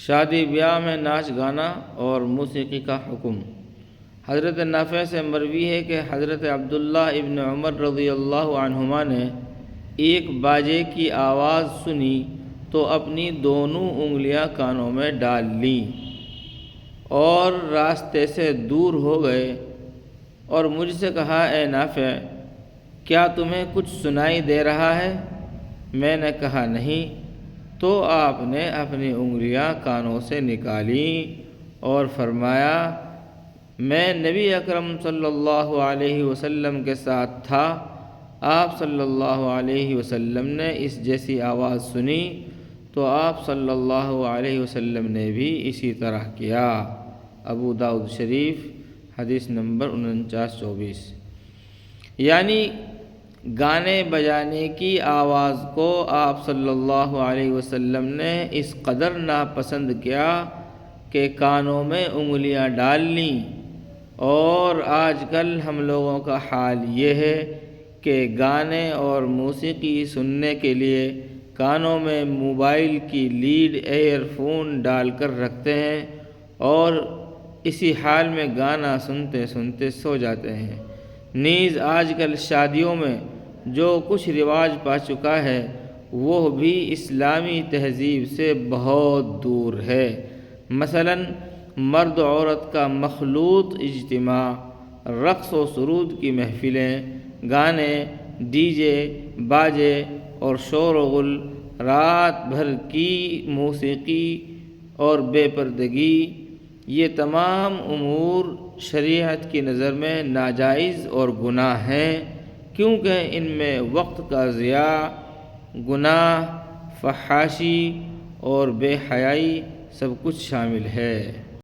شادی بیاہ میں ناچ گانا اور موسیقی کا حکم۔ حضرت نافع سے مروی ہے کہ حضرت عبداللہ ابن عمر رضی اللہ عنہما نے ایک باجے کی آواز سنی تو اپنی دونوں انگلیاں کانوں میں ڈال لیں اور راستے سے دور ہو گئے اور مجھ سے کہا، اے نافع، کیا تمہیں کچھ سنائی دے رہا ہے؟ میں نے کہا، نہیں۔ تو آپ نے اپنی انگلیاں کانوں سے نکالیں اور فرمایا، میں نبی اکرم صلی اللہ علیہ وسلم کے ساتھ تھا، آپ صلی اللہ علیہ وسلم نے اس جیسی آواز سنی تو آپ صلی اللہ علیہ وسلم نے بھی اسی طرح کیا۔ ابو داؤد شریف، حدیث نمبر 4924۔ یعنی گانے بجانے کی آواز کو آپ صلی اللہ علیہ وسلم نے اس قدر ناپسند کیا کہ کانوں میں انگلیاں ڈال لیں، اور آج کل ہم لوگوں کا حال یہ ہے کہ گانے اور موسیقی سننے کے لیے کانوں میں موبائل کی لیڈ ایئر فون ڈال کر رکھتے ہیں اور اسی حال میں گانا سنتے سنتے سو جاتے ہیں۔ نیز آج کل شادیوں میں جو کچھ رواج پا چکا ہے وہ بھی اسلامی تہذیب سے بہت دور ہے۔ مثلاً مرد عورت کا مخلوط اجتماع، رقص و سرود کی محفلیں، گانے، ڈی جے، باجے اور شور و غل، رات بھر کی موسیقی اور بے پردگی، یہ تمام امور شریعت کی نظر میں ناجائز اور گناہ ہیں، کیونکہ ان میں وقت کا ضیاع، گناہ، فحاشی اور بے حیائی سب کچھ شامل ہے۔